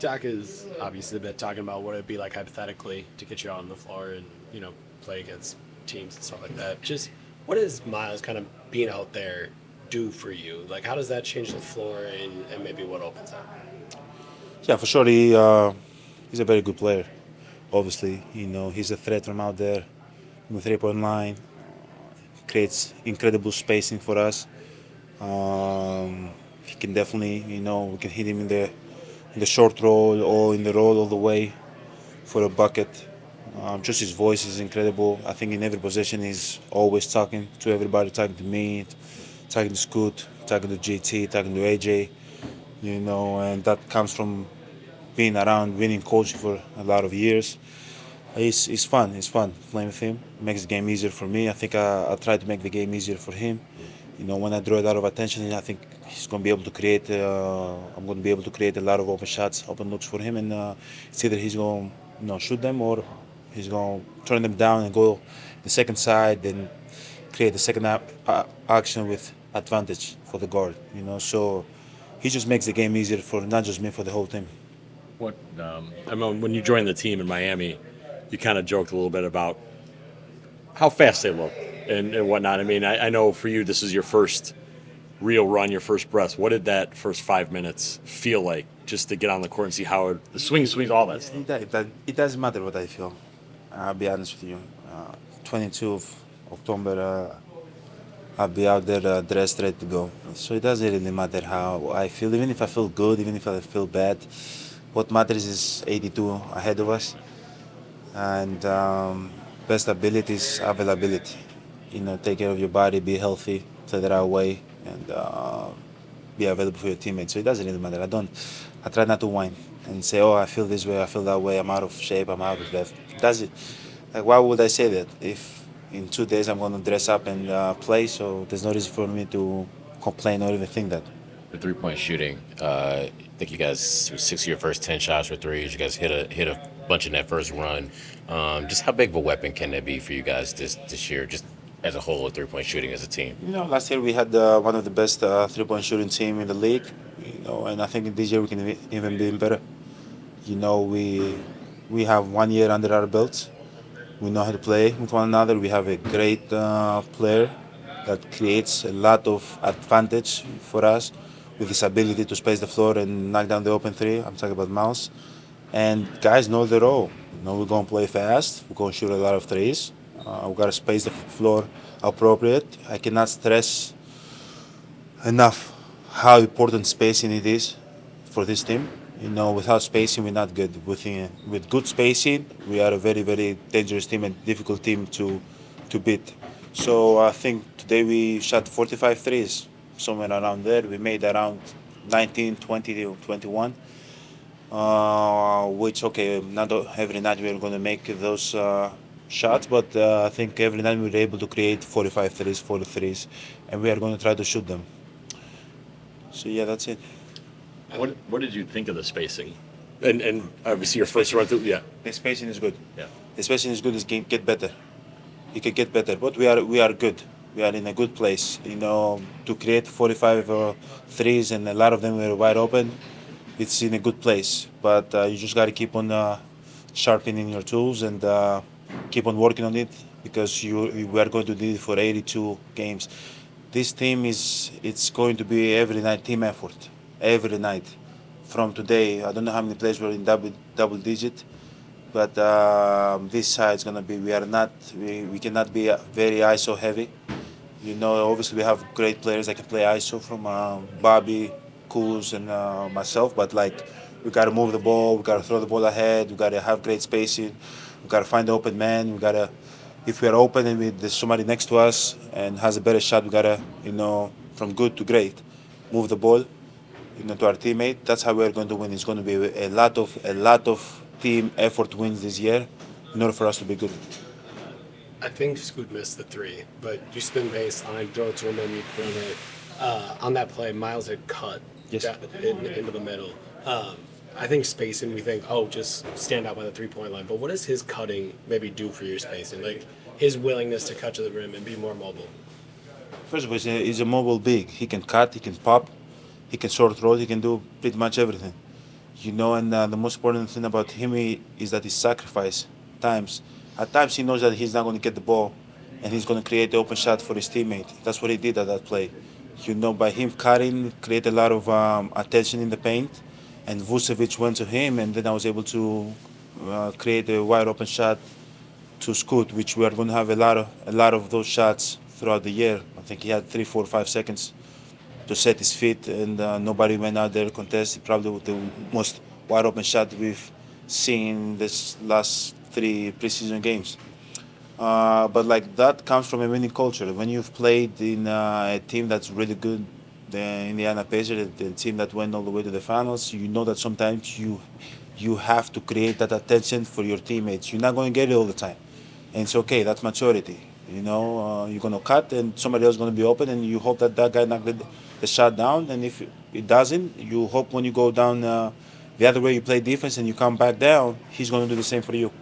TikTok is obviously a bit talking about what it'd be like hypothetically to get you out on the floor and play against teams and stuff like that. Just what does Miles kind of being out there do for you? Like, how does that change the floor and maybe what opens up? Yeah, for sure. He's a very good player. Obviously, he's a threat from out there in the three-point line. Creates incredible spacing for us. He can definitely, we can hit him in the short roll or in the roll all the way for a bucket. Just his voice is incredible. I think in every possession he's always talking to everybody, talking to me, talking to Scoot, talking to GT, talking to AJ. And that comes from being around winning coaching for a lot of years. It's fun. It's fun playing with him. It makes the game easier for me. I think I try to make the game easier for him. When I draw a lot of attention, I think he's going to be able to create. I'm going to be able to create a lot of open shots, open looks for him, and it's either he's going to shoot them or he's going to turn them down and go the second side and create the second action with advantage for the guard. So he just makes the game easier for not just me, for the whole team. I mean, when you joined the team in Miami, you kind of joked a little bit about how fast they look and whatnot. I mean, I know for you, this is your first real run, your first breath. What did that first 5 minutes feel like just to get on the court and see how the swings, all that stuff? It doesn't matter what I feel. I'll be honest with you. 22 of October, I'll be out there dressed, ready to go. So it doesn't really matter how I feel, even if I feel good, even if I feel bad. What matters is 82 ahead of us, and best ability is availability. Take care of your body, be healthy, play the right way, and be available for your teammates. So it doesn't really matter. I try not to whine and say, oh, I feel this way, I feel that way, I'm out of shape, I'm out of breath. Does it? Like, why would I say that if in 2 days I'm going to dress up and play? So there's no reason for me to complain or even think that. The 3-point shooting. I think you guys 6 of your first 10 shots were threes. You guys hit a bunch in that first run. Just how big of a weapon can that be for you guys this year? Just as a whole, 3-point shooting as a team. Last year we had one of the best three-point shooting team in the league. And I think this year we can even be better. We have 1 year under our belts. We know how to play with one another. We have a great player that creates a lot of advantage for us with his ability to space the floor and knock down the open three. I'm talking about Mouse. And guys know the role. We're going to play fast. We're going to shoot a lot of threes. We've got to space the floor appropriate. I cannot stress enough how important spacing it is for this team. Without spacing, we're not good. With good spacing, we are a very, very dangerous team and difficult team to beat. So I think today we shot 45 threes, somewhere around there. We made around 19, 20, 21. Which, okay, not every night we're going to make those shots, but I think every night we're able to create 45 threes, 40 threes, and we are going to try to shoot them. So, yeah, that's it. What did you think of the spacing? And obviously your first run through, yeah. The spacing is good. Yeah. The spacing is good. It can get better. It can get better, but we are good. We are in a good place. To create 45 threes and a lot of them were wide open. It's in a good place, but you just got to keep on sharpening your tools and keep on working on it because we are going to do it for 82 games. This team it's going to be every night team effort, every night. From today, I don't know how many players were in double digit, but this side is going to be. We cannot be very ISO heavy. Obviously we have great players that can play ISO from Bobby, Kuz, and myself, but we got to move the ball, we got to throw the ball ahead, we got to have great spacing, we got to find the open man, we got to, if we are open and there's somebody next to us and has a better shot, we got to, from good to great, move the ball, to our teammate. That's how we're going to win. It's going to be a lot of team effort wins this year in order for us to be good. I think Scoot missed the three, but you spin baseline, throw it to him, and you bring it. On that play, Miles had cut Yes. into the middle. I think spacing, we think, just stand out by the three-point line. But what does his cutting maybe do for your spacing? Like his willingness to cut to the rim and be more mobile? First of all, he's a mobile big. He can cut, he can pop, he can short roll, he can do pretty much everything. And the most important thing about him is that he sacrifice times. At times he knows that he's not going to get the ball, and he's going to create the open shot for his teammate. That's what he did at that play. By him cutting, create a lot of attention in the paint, and Vucevic went to him, and then I was able to create a wide open shot to Scoot, which we are going to have a lot of those shots throughout the year. I think he had 3, 4, 5 seconds to set his feet, and nobody went out there to contest. Probably the most wide open shot we've seen this last 3 preseason games. But like that comes from a winning culture. When you've played in a team that's really good, the Indiana Pacers, the team that went all the way to the finals, you know that sometimes you have to create that attention for your teammates. You're not going to get it all the time, and it's okay. That's maturity. You're going to cut, and somebody else is going to be open, and you hope that guy knocked the shot down. And if it doesn't, you hope when you go down the other way, you play defense, and you come back down, he's going to do the same for you.